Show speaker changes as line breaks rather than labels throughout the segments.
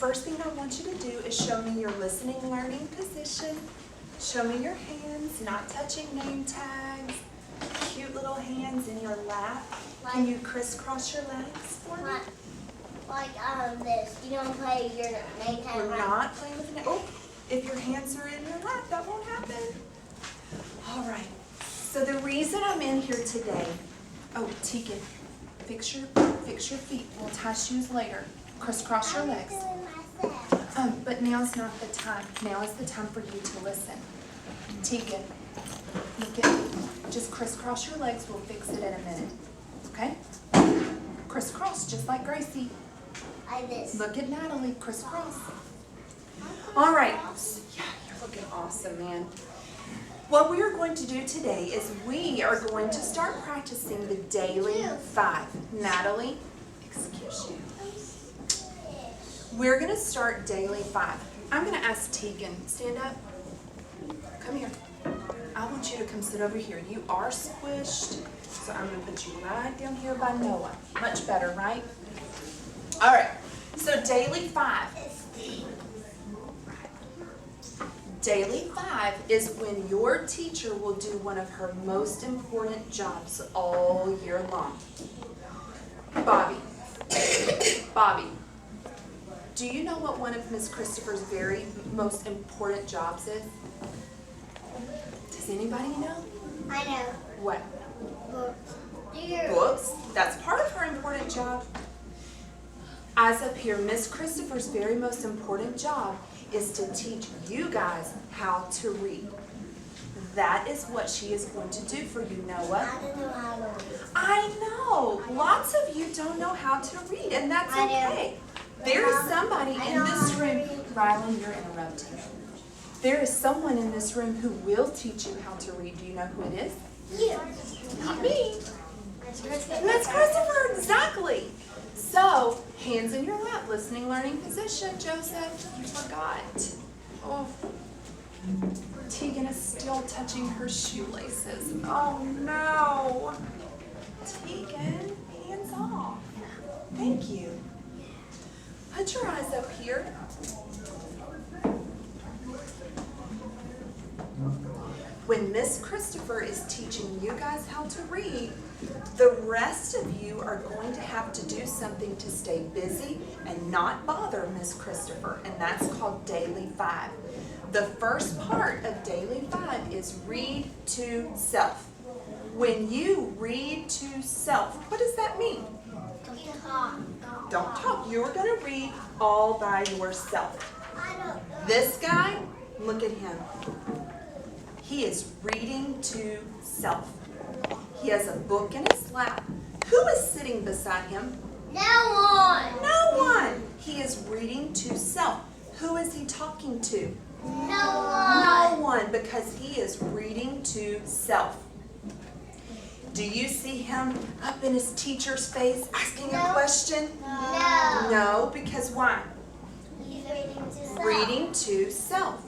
first thing I want you to do is show me your listening learning position. Show me your hands, not touching name tags. Cute little hands in your lap. Can you crisscross your legs for me?
Like this. You don't play your name tag.
We're not playing with the name. Oh, if your hands are in your lap, that won't happen. All right. So the reason I'm in here today. Oh, Tegan, fix your feet. We'll tie shoes later. Crisscross your legs. But now's not the time. Now is the time for you to listen. Tegan, look at me. Just crisscross your legs. We'll fix it in a minute. Okay? Crisscross, just like Gracie.
Like this.
Look at Natalie. Crisscross. All right. Yeah, you're looking awesome, man. What we are going to do today is we are going to start practicing the daily 5. Natalie, excuse you. We're going to start daily 5. I'm going to ask Tegan, stand up. Come here. I want you to come sit over here. You are squished, so I'm going to put you right down here by Noah. Much better, right? All right. So daily 5. Daily 5 is when your teacher will do one of her most important jobs all year long. Bobby, do you know what one of Miss Christopher's very most important jobs is? Does anybody know?
I know.
What?
Books.
Books. That's part of her important job. Eyes up here, Miss Christopher's very most important job is to teach you guys how to read. That is what she is going to do for you, Noah.
I don't know how to read.
I know. Lots of you don't know how to read, and that's okay. There is somebody in this room. Rylan, you're interrupting. There is someone in this room who will teach you how to read. Do you know who it is?
You.
Not me. That's Christopher, exactly. So, hands in your lap, listening, learning position. Joseph, you forgot. Oh, Tegan is still touching her shoelaces. Oh no. Tegan, hands off. Thank you. Put your eyes up here. When Miss Christopher is teaching you guys how to read, the rest of you are going to have to do something to stay busy and not bother Miss Christopher, and that's called Daily 5. The first part of Daily 5 is read to self. When you read to self, what does that mean?
Don't talk.
Don't talk. You're going to read all by yourself. This guy, look at him. He is reading to self. He has a book in his lap. Who is sitting beside him?
No one.
No one. He is reading to self. Who is he talking to?
No one.
No one, because he is reading to self. Do you see him up in his teacher's face asking a question?
No.
No, because why?
He's reading to self.
Reading to self.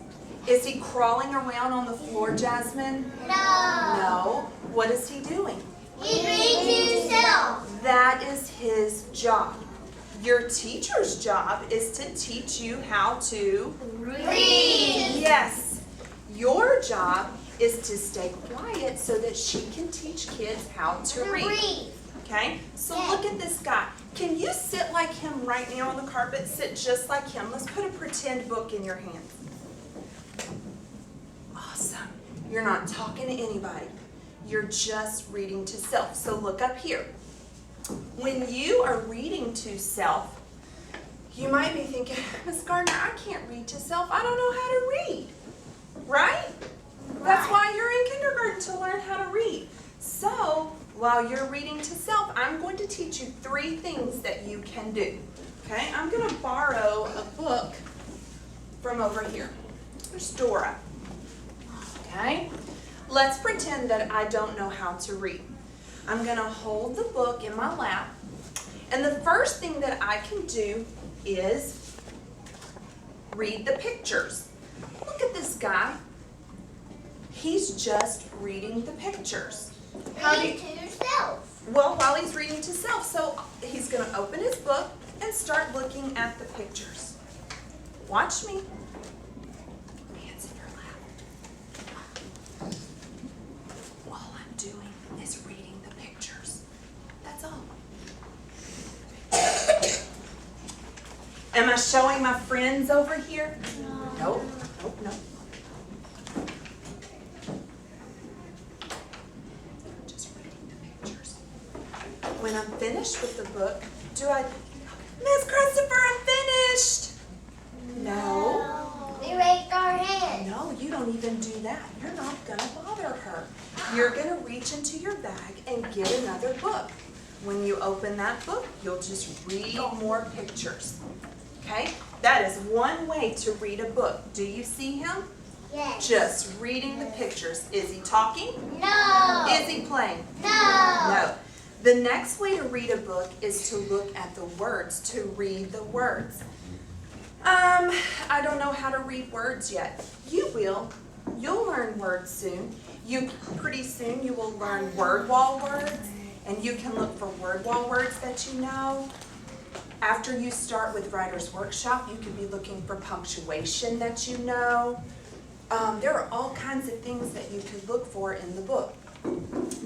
Is he crawling around on the floor, Jasmine?
No.
No. What is he doing?
He's reading to self.
That is his job. Your teacher's job is to teach you how to
Read.
Yes. Your job is to stay quiet so that she can teach kids how to read. Okay? So look at this guy. Can you sit like him right now on the carpet? Sit just like him. Let's put a pretend book in your hands. Awesome. You're not talking to anybody. You're just reading to self. So look up here. When you are reading to self, you might be thinking, Miss Gardner, I can't read to self. I don't know how to read. Right? That's why you're in kindergarten, to learn how to read. So while you're reading to self, I'm going to teach you 3 things that you can do. Okay? I'm going to borrow a book from over here. There's Dora. Okay? Let's pretend that I don't know how to read. I'm going to hold the book in my lap, and the first thing that I can do is read the pictures. Look at this guy. He's just reading the pictures.
Read to self.
Well, while he's reading to self, so he's going to open his book and start looking at the pictures. Watch me. Hands in your lap. All I'm doing is reading the pictures. That's all. Am I showing my friends over here? Nope. Nope, nope. Just reading the pictures. When I'm finished with the book, do I, Miss Christopher, I'm finished? No.
We raised our hand.
No, you don't even do that. You're not gonna bother her. You're gonna reach into your bag and get another book. When you open that book, you'll just read more pictures. Okay? That is one way to read a book. Do you see him?
Yes.
Just reading the pictures. Is he talking?
No.
Is he playing?
No.
No. The next way to read a book is to look at the words, to read the words. I don't know how to read words yet. You will. You'll learn words soon. Pretty soon you will learn word wall words, and you can look for word wall words that you know. After you start with Writer's Workshop, you could be looking for punctuation that you know. There are all kinds of things that you could look for in the book.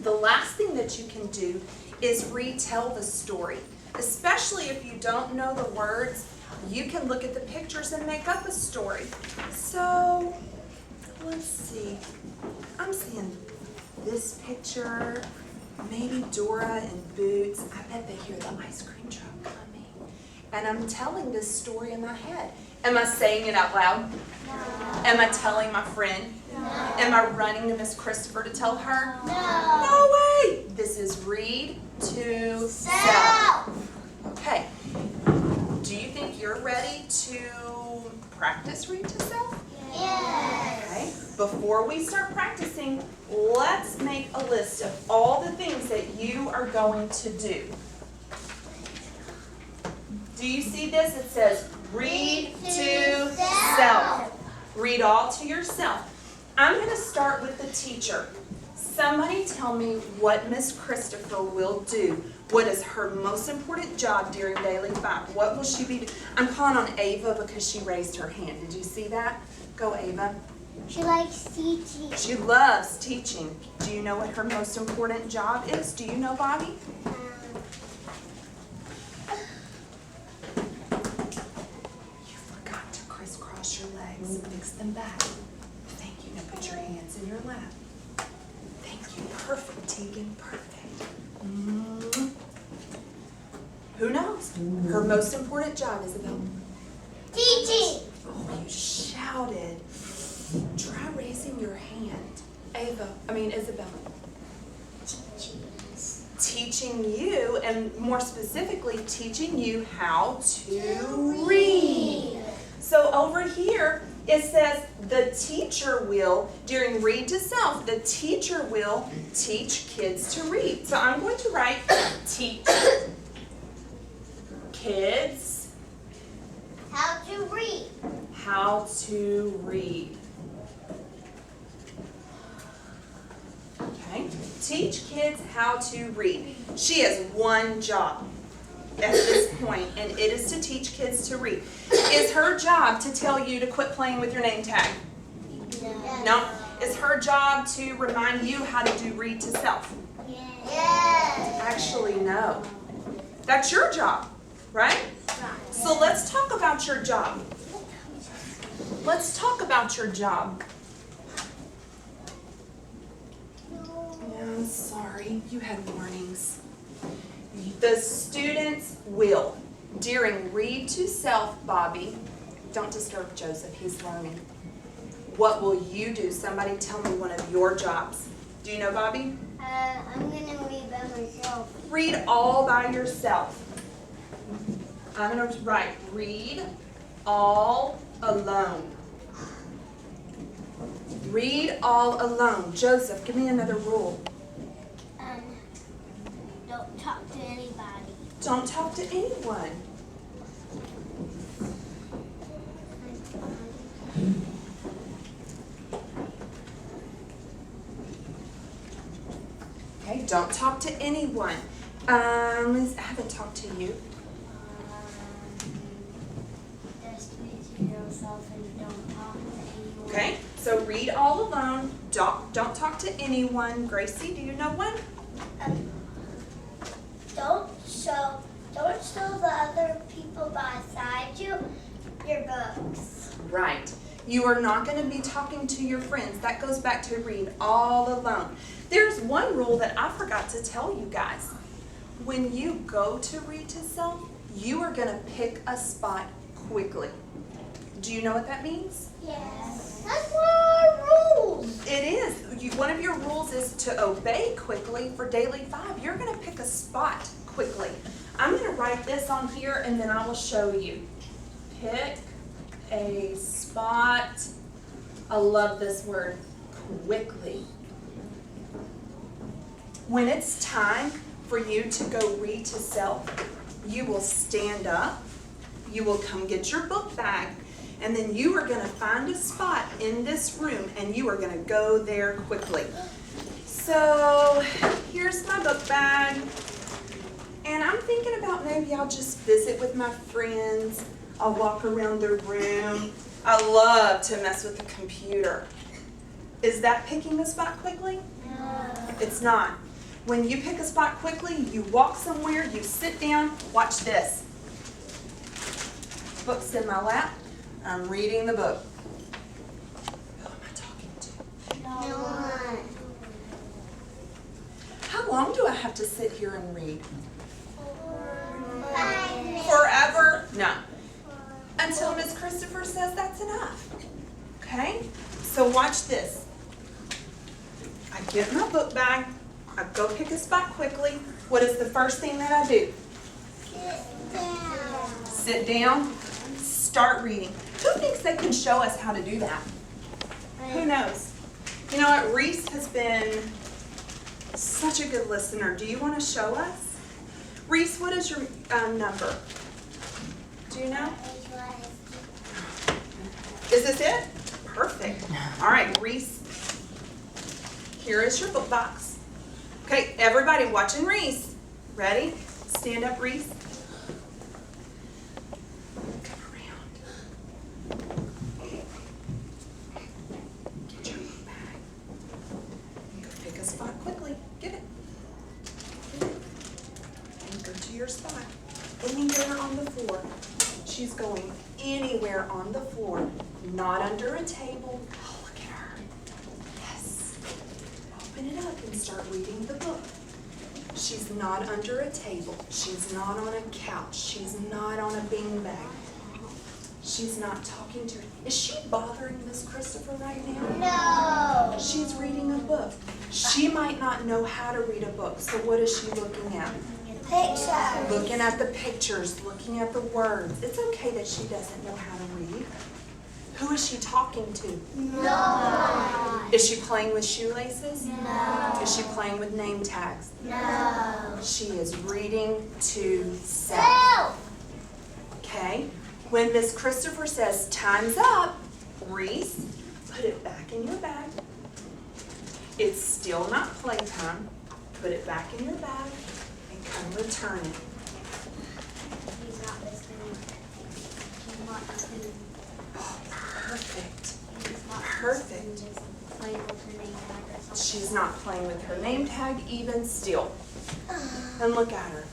The last thing that you can do is retell the story. Especially if you don't know the words, you can look at the pictures and make up a story. So, let's see. I'm seeing this picture, maybe Dora and Boots. I bet they hear the ice cream truck coming. And I'm telling this story in my head. Am I saying it out loud?
No.
Am I telling my friend?
No.
Am I running to Miss Christopher to tell her?
No.
No way! This is read to self. Okay. Do you think you're ready to practice read to self?
Yes.
Okay. Before we start practicing, let's make a list of all the things that you are going to do. Do you see this? It says read to self. Read all to yourself. I'm going to start with the teacher. Somebody tell me what Miss Christopher will do. What is her most important job during Daily 5? What will she be doing? I'm calling on Ava because she raised her hand. Did you see that? Go, Ava.
She likes teaching.
She loves teaching. Do you know what her most important job is? Do you know, Bobby? You forgot to crisscross your legs. Fix them back. Thank you. Now put your hands in your lap. Thank you. Perfect, Tegan. Perfect. Who knows? Her most important job, Isabel.
Teaching.
Oh, you shouted. Try raising your hand. Isabel. Teaching you, and more specifically, teaching you how to read. So over here, it says the teacher will, during read to self, the teacher will teach kids to read. So I'm going to write teach kids
How to read.
how to read. Okay, teach kids how to read. She has one job at this point, and it is to teach kids to read. Is her job to tell you to quit playing with your name tag? No. Is her job to remind you how to do read to self?
Yes.
Actually, no. That's your job, right? So let's talk about your job. Let's talk about your job. I'm sorry, you had warnings. The students will, during read to self, Bobby, don't disturb Joseph, he's learning. What will you do? Somebody tell me one of your jobs. Do you know, Bobby?
I'm going to read by myself.
Read all by yourself. I'm going to write read all alone. Read all alone. Joseph, give me another rule.
Don't talk to anybody.
Don't talk to anyone. Okay, don't talk to anyone. I haven't talked to you.
There's 3 zeros.
So read all alone. Don't talk to anyone. Gracie, do you know one?
Don't show the other people beside you your books.
Right. You are not going to be talking to your friends. That goes back to read all alone. There's one rule that I forgot to tell you guys. When you go to read to self, you are going to pick a spot quickly. Do you know what that means?
Yes. That's one of our rules.
It is. One of your rules is to obey quickly for daily 5. You're going to pick a spot quickly. I'm going to write this on here and then I will show you. Pick a spot. I love this word, quickly. When it's time for you to go read to self, you will stand up, you will come get your book bag, and then you are going to find a spot in this room and you are going to go there quickly. So here's my book bag, and I'm thinking about maybe I'll just visit with my friends. I'll walk around the room. I love to mess with the computer. Is that picking a spot quickly?
No.
It's not. When you pick a spot quickly, you walk somewhere, you sit down, watch this. Book's in my lap. I'm reading the book. Who am I talking to?
No one.
How long do I have to sit here and read?
5 minutes.
Forever? No. Until Miss Christopher says that's enough. Okay? So watch this. I get my book bag. I go pick a spot quickly. What is the first thing that I do?
Sit down.
Sit down. Start reading. Who thinks they can show us how to do that? Who knows? You know what? Reese has been such a good listener. Do you want to show us? Reese, what is your number? Do you know? Is this it? Perfect. All right, Reese. Here is your book box. Okay, everybody watching Reese. Ready? Stand up, Reese. Come around. Get your book bag. Go pick a spot quickly. Get it. Get it. And go to your spot. Anywhere on the floor. She's going anywhere on the floor, not under a table. Oh, look at her. Yes. Open it up and start reading the book. She's not under a table. She's not on a couch. She's not on a beanbag. She's not talking to her. Is she bothering Miss Christopher right now?
No.
She's reading a book. She might not know how to read a book, so what is she looking at?
Picture.
Looking at the pictures, looking at the words. It's okay that she doesn't know how to read. Who is she talking to?
No one.
Is she playing with shoelaces?
No.
Is she playing with name tags?
No.
She is reading to self.
Self.
Okay? When Miss Christopher says, time's up, Reese, put it back in your bag. It's still not playtime. Put it back in your bag and come return it.
He's not listening. He's not listening.
Oh, perfect.
He's not
Perfect.
listening. Just playing with her name tag or something.
She's not playing with her name tag even still. And look at her.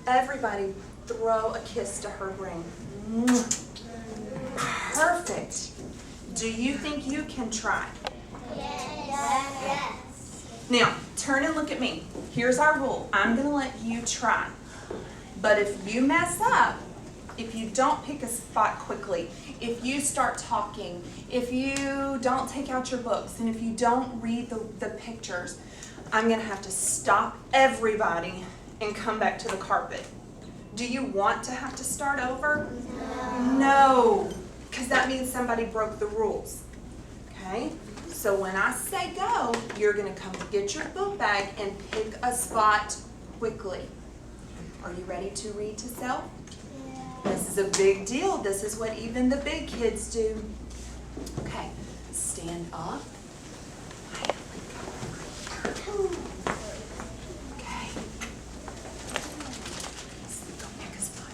Everybody throw a kiss to her brain. Perfect. Do you think you can try?
Yes.
Now, turn and look at me. Here's our rule. I'm going to let you try. But if you mess up, if you don't pick a spot quickly, if you start talking, if you don't take out your books, and if you don't read the pictures, I'm going to have to stop everybody and come back to the carpet. Do you want to have to start over? No, because that means somebody broke the rules. Okay? So when I say go, you're going to come get your book bag and pick a spot quickly. Are you ready to read to self? This is a big deal. This is what even the big kids do. Okay, stand up. Okay. Go pick a spot.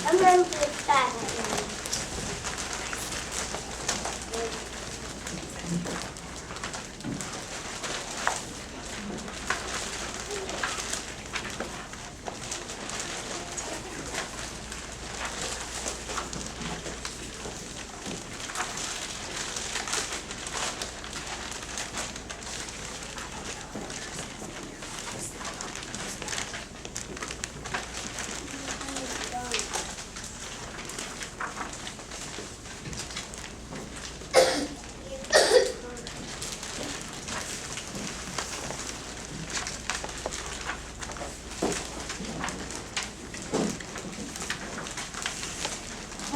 I'm going to the back.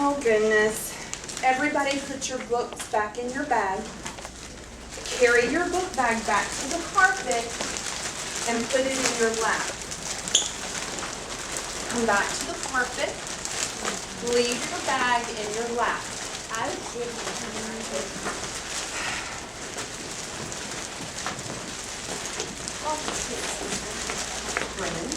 Oh goodness. Everybody put your books back in your bag. Carry your book bag back to the carpet and put it in your lap. Come back to the carpet. Leave your bag in your lap. Brennan.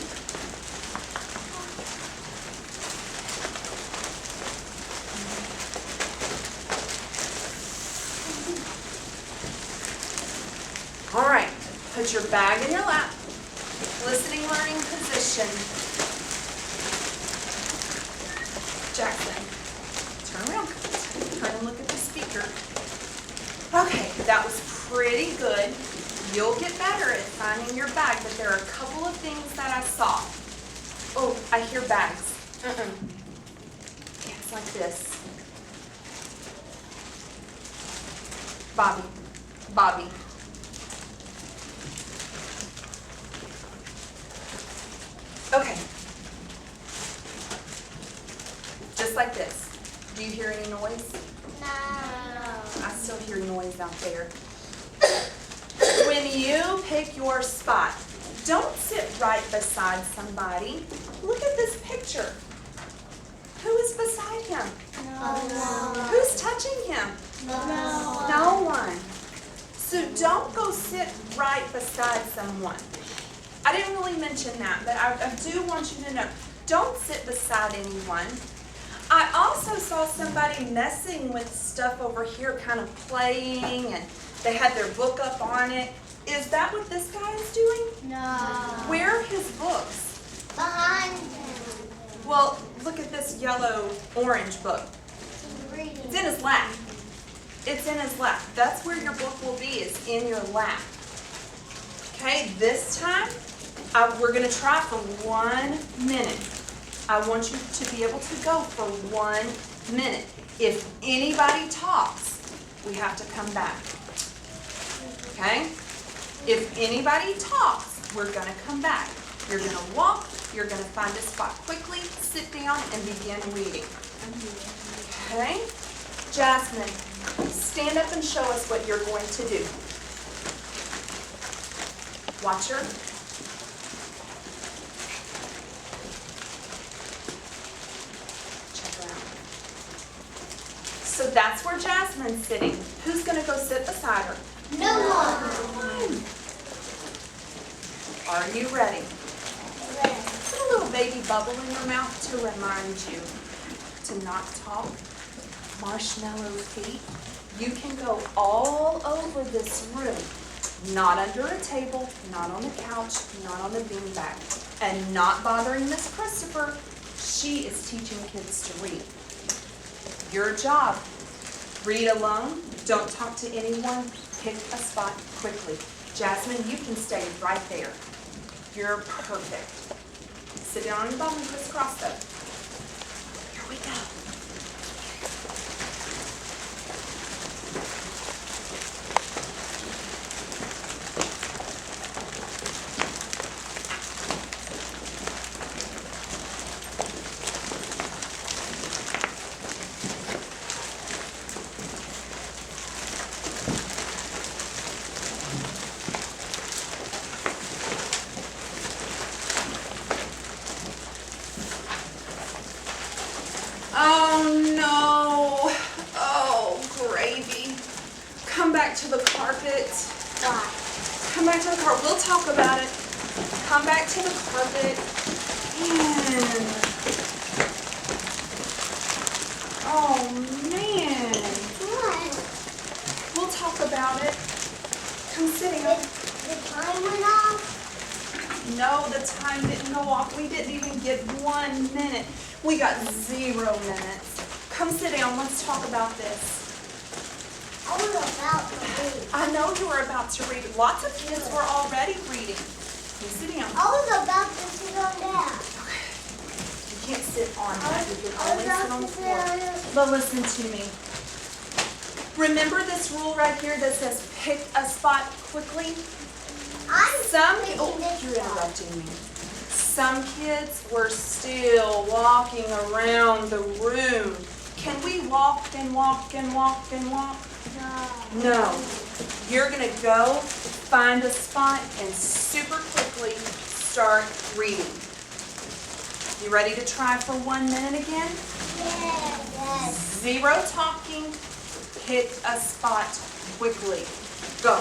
All right, put your bag in your lap. Listening, learning position. Jackson, turn around. Turn and look at the speaker. Okay, that was pretty good. You'll get better at finding your bag, but there are a couple of things that I saw. Oh, I hear bags. Yeah, it's like this. Bobby. Bobby. Okay. Just like this. Do you hear any noise?
No.
I still hear noise out there. When you pick your spot, don't sit right beside somebody. Look at this picture. Who is beside him?
No.
Who's touching him?
No.
No one. So don't go sit right beside someone. I didn't really mention that, but I do want you to know, don't sit beside anyone. I also saw somebody messing with stuff over here, kind of playing, and they had their book up on it. Is that what this guy is doing?
No.
Where are his books?
Behind him.
Well, look at this yellow-orange book.
He's reading.
It's in his lap. It's in his lap. That's where your book will be, is in your lap. Okay, this time, we're going to try for 1 minute. I want you to be able to go for 1 minute. If anybody talks, we have to come back. Okay? If anybody talks, we're going to come back. You're going to walk. You're going to find a spot quickly, sit down, and begin reading. Okay? Jasmine, stand up and show us what you're going to do. Watch her. Check her out. So that's where Jasmine's sitting. Who's going to go sit beside her?
No one.
Are you ready? Put a little baby bubble in your mouth to remind you to not talk. Marshmallow feet. You can go all over this room. Not under a table, not on the couch, not on the beanbag, and not bothering Miss Christopher. She is teaching kids to read. Your job, read alone, don't talk to anyone, pick a spot quickly. Jasmine, you can stay right there. You're perfect. Sit down on your bum and crisscross though. Here we go. come back to the carpet.
Why?
Come back to the carpet. We'll talk about it. Come back to the carpet. Man. Oh, man.
What?
We'll talk about it. Come sit down.
The time went off?
No, the time didn't go off. We didn't even get 1 minute. We got 0 minutes. Come sit down. Let's talk about this.
I was about to read.
I know you were about to read. Lots of kids were already reading. Come sit down.
I was about to sit on that.
You can't sit on that. You can
I
only
was
sit on
about
the
to sit
floor.
on it.
But listen to me. Remember this rule right here that says pick a spot quickly? Some, oh, you're interrupting me. Some kids were still walking around the room. Can we walk and walk and walk and walk? No. You're going to go find a spot and super quickly start reading. You ready to try for 1 minute again?
Yes.
0 talking. Pick a spot quickly. Go.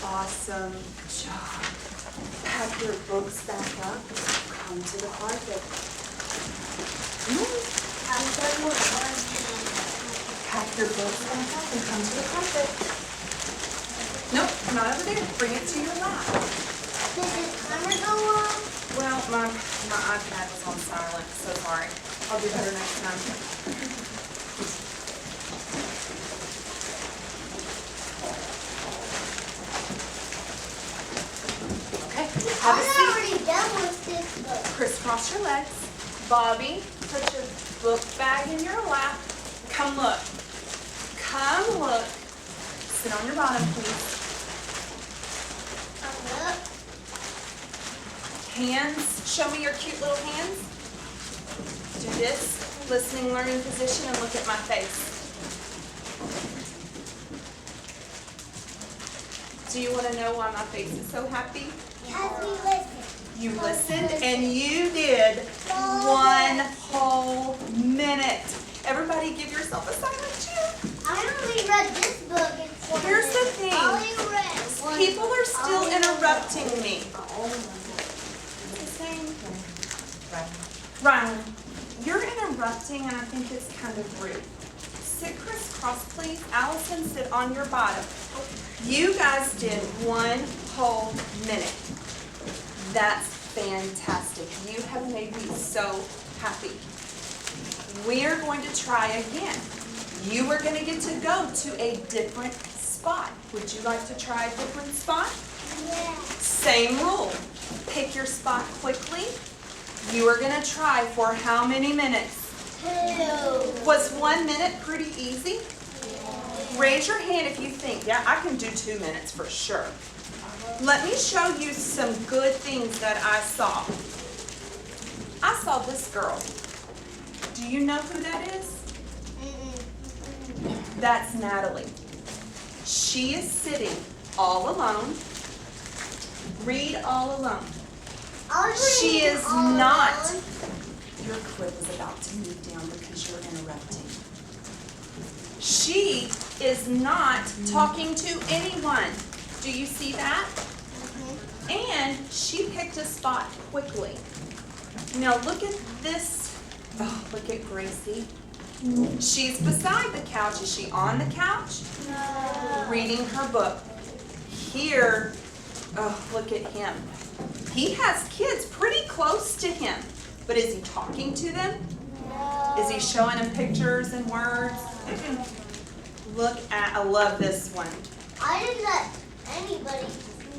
Awesome job. Pack your books back up. Come to the carpet.
I'm done with one.
Pack your books back up and come to the carpet. Nope, not over there. Bring it to your lap.
Did the timer go off?
Well, my iPad was on silent, so sorry. I'll do better next time. Okay, have a
I'm
seat.
already done with this book.
Crisscross your legs. Bobby, put your book bag in your lap. Come look. Come look. Sit on your bottom, please.
Up.
Hands. Show me your cute little hands. Do this. Listening, learning position, and look at my face. Do you want to know why my face is so happy?
Have you listened?
You listened and you did 1 whole minute. Everybody give yourself a silent cheer.
I only read this book in 4
Here's the
minutes.
thing.
I only read one.
People are still interrupting me. Ryan, you're interrupting and I think it's kind of rude. Sit crisscross, please. Allison, sit on your bottom. You guys did 1 whole minute. That's Fantastic. You have made me so happy. We are going to try again. You are going to get to go to a different spot. Would you like to try a different spot?
Yeah.
Same rule. Pick your spot quickly. You are going to try for how many minutes?
2.
Was 1 minute pretty easy? Raise your hand if you think, yeah, I can do 2 minutes for sure. Let me show you some good things that I saw. I saw this girl. Do you know who that is? That's Natalie. She is sitting all alone. Read all alone. She is not. Your crib is about to move down because you're interrupting. She is not talking to anyone. Do you see that? And she picked a spot quickly. Now look at this. Oh, look at Gracie. She's beside the couch. Is she on the couch?
No.
Reading her book. Here, oh, look at him. He has kids pretty close to him. But is he talking to them?
No.
Is he showing them pictures and words? Look at, I love this one.
I didn't let anybody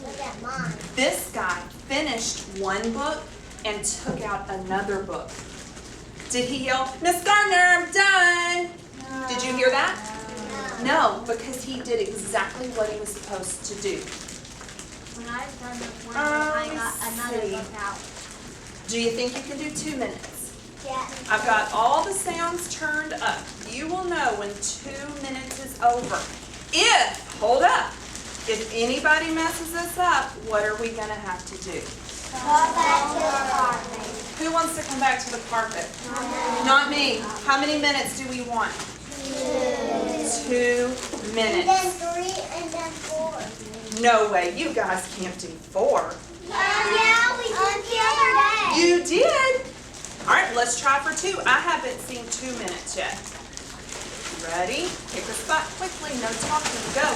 look at mine.
This guy finished one book and took out another book. Did he yell, Miss Gardner, I'm done?
No.
Did you hear that?
No.
No, because he did exactly what he was supposed to do.
When I was done with one,
I
I got another
see.
book out.
Do you think you can do 2 minutes?
Yeah.
I've got all the sounds turned up. You will know when 2 minutes is over. Hold up, if anybody messes us up, what are we going to have to do?
Go back to the carpet.
Who wants to come back to the carpet? Not me. How many minutes do we want? 2
And
minutes.
then 3 and then 4.
No way, you guys can't do 4.
Yeah, we did the other day.
You did? All right, let's try for 2. I haven't seen 2 minutes yet. Ready? Pick a spot quickly, no talking, go.